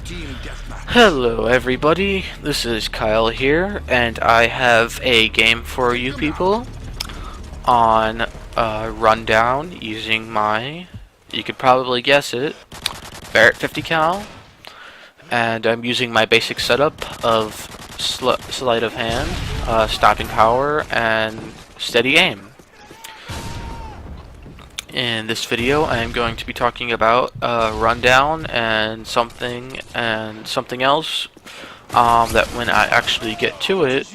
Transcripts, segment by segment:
Hello everybody, this is Kyle here, and I have a game for you people on Rundown using my, you could probably guess it, Barrett 50 cal, and I'm using my basic setup of sleight of hand, stopping power, and steady aim. In this video, I am going to be talking about Rundown and something else. That when I actually get to it,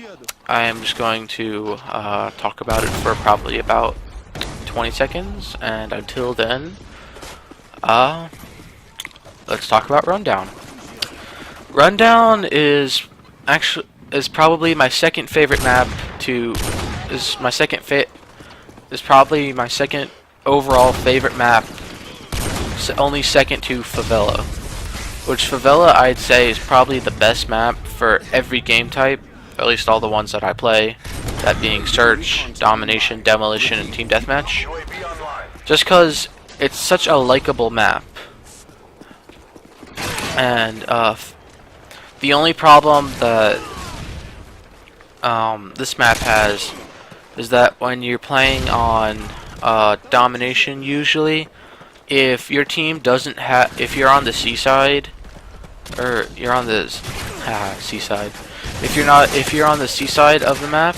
I am just going to talk about it for probably about 20 seconds. And until then, let's talk about Rundown. Rundown is probably my second favorite map is probably my second overall favorite map, only second to Favela, which Favela I'd say is probably the best map for every game type, at least all the ones that I play, that being Search, Domination, Demolition, and Team Deathmatch, just because it's such a likable map. And the only problem that this map has is that when you're playing on Domination, usually if your team doesn't have, if you're on the seaside, or you're on the seaside, if you're on the seaside of the map,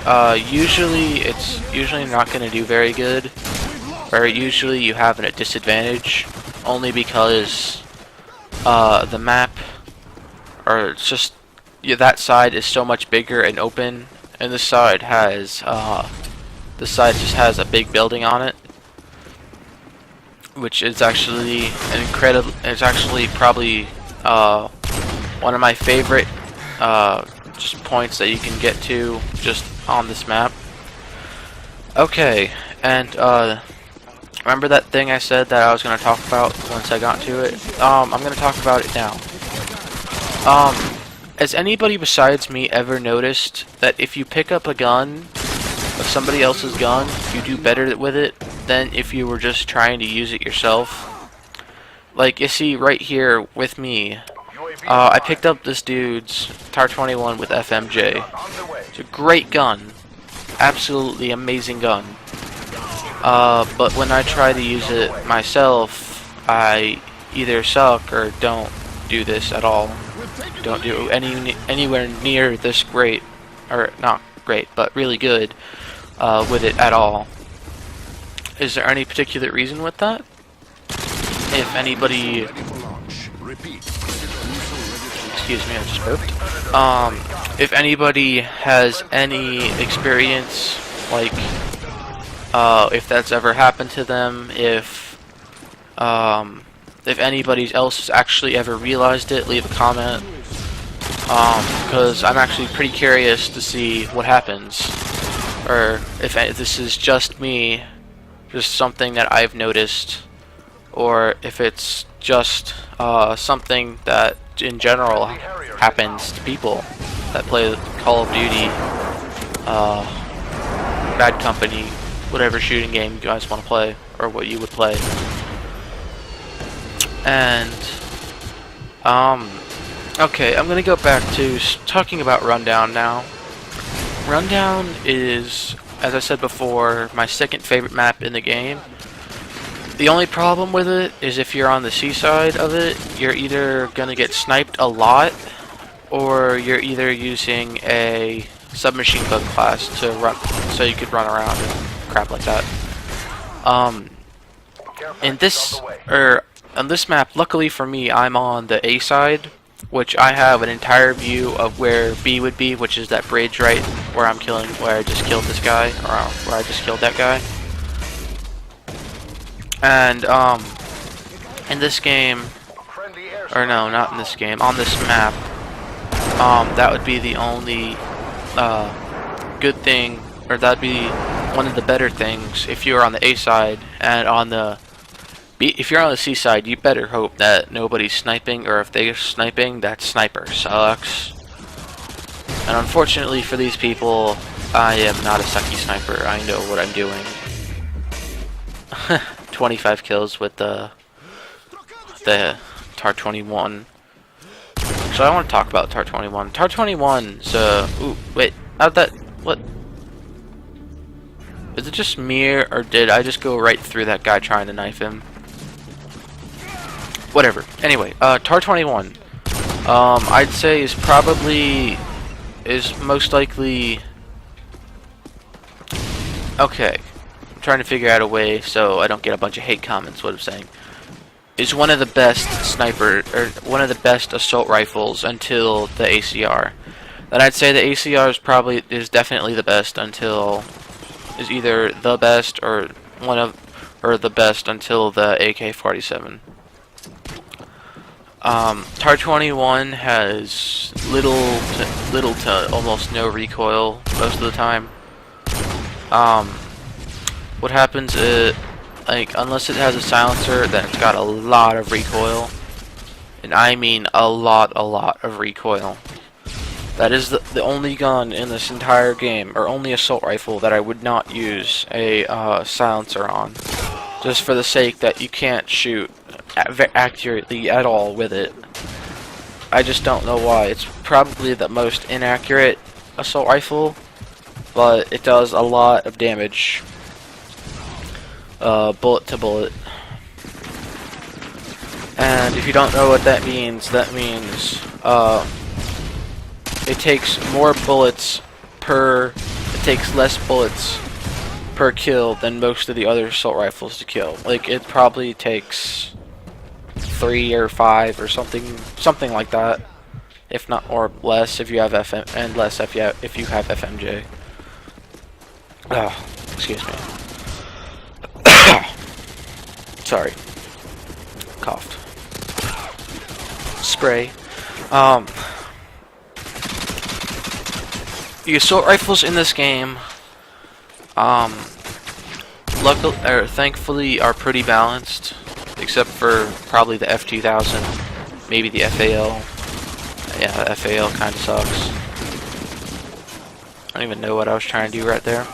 it's usually not going to do very good, or usually you have a disadvantage, only because the map, or it's just that side is so much bigger and open, and this side has this side just has a big building on it, which is actually an incredible. It's actually probably one of my favorite just points that you can get to just on this map. Okay, and remember that thing I said that I was going to talk about once I got to it? I'm going to talk about it now. Has anybody besides me ever noticed that if you pick up a gun, somebody else's gun, you do better with it than if you were just trying to use it yourself? Like, you see right here with me, I picked up this dude's TAR-21 with FMJ. It's a great gun, absolutely amazing gun. But when I try to use it myself, I either suck or don't do this at all. Don't do anywhere near this great, or not great, but really good with it at all. Is there any particular reason with that? If anybody, excuse me, I just burped. If anybody has any experience, like if that's ever happened to them, if anybody else has actually ever realized it, leave a comment. Because I'm actually pretty curious to see what happens. Or if this is just me, just something that I've noticed, or if it's just something that in general happens to people that play Call of Duty, Bad Company, whatever shooting game you guys want to play, or what you would play. And okay, I'm gonna go back to talking about Rundown now. Rundown is, as I said before, my second favorite map in the game. The only problem with it is if you're on the seaside of it, you're either gonna get sniped a lot, or you're either using a submachine gun class to run, so you could run around and crap like that. On this map, luckily for me, I'm on the A side, which I have an entire view of where B would be, which is that bridge right where where I just killed this guy, or where I just killed that guy. And in this game, or no, not in this game, on this map, that would be the only good thing, or that'd be one of the better things if you're on the A side. And on the if you're on the C side, you better hope that nobody's sniping, or if they're sniping, that sniper sucks. And unfortunately for these people, I am not a sucky sniper. I know what I'm doing. 25 kills with the TAR-21. So I want to talk about TAR-21. TAR-21's, ooh, wait, how'd that, what? Is it just me, or did I just go right through that guy trying to knife him? Whatever. Anyway, TAR-21, I'd say is most likely, okay, I'm trying to figure out a way so I don't get a bunch of hate comments, what I'm saying. Is one of the best sniper, or one of the best assault rifles until the ACR. Then I'd say the ACR is definitely the best until, is either the best or the best until the AK-47. TAR-21 has little to almost no recoil most of the time. What happens is, like, unless it has a silencer, then it's got a lot of recoil. And I mean a lot of recoil. That is the only gun in this entire game, or only assault rifle, that I would not use a silencer on. Just for the sake that you can't shoot accurately at all with it. I just don't know why. It's probably the most inaccurate assault rifle, but it does a lot of damage. Bullet to bullet. And if you don't know what that means it takes more bullets it takes less bullets per kill than most of the other assault rifles to kill. Like, it probably takes 3 or 5 or something like that, if not, or less if you have FM, and less if you have FMJ. Excuse me. Sorry. Coughed. Spray. The assault rifles in this game, thankfully, are pretty balanced, except for probably the F2000, maybe the FAL. Yeah, the FAL kind of sucks. I don't even know what I was trying to do right there.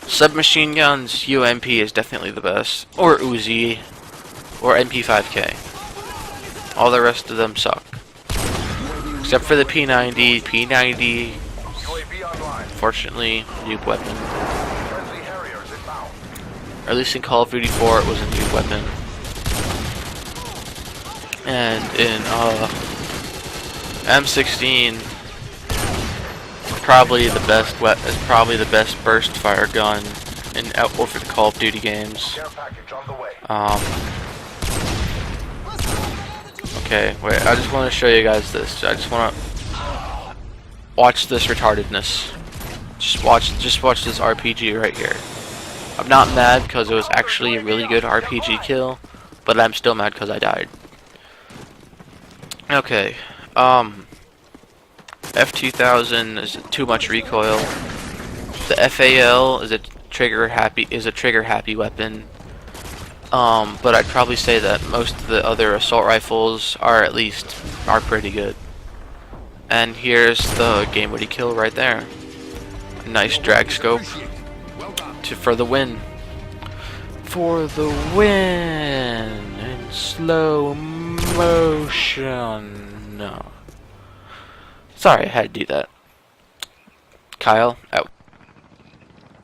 Submachine guns, UMP is definitely the best, or Uzi, or MP5K. All the rest of them suck, except for the P90. P90, fortunately, nuke weapon. Or at least in Call of Duty 4, it was a nuke weapon. And in M16, probably the best burst fire gun in over the Call of Duty games. Okay, wait. I just want to show you guys this. I just want to watch this retardedness. Just watch this RPG right here. I'm not mad because it was actually a really good RPG kill, but I'm still mad because I died. Okay. F2000 is too much recoil. The FAL is a trigger happy weapon. But I'd probably say that most of the other assault rifles are pretty good. And here's the Game Woody kill right there. Nice drag scope for the win. For the win in slow motion. No. Sorry, I had to do that. Kyle, out.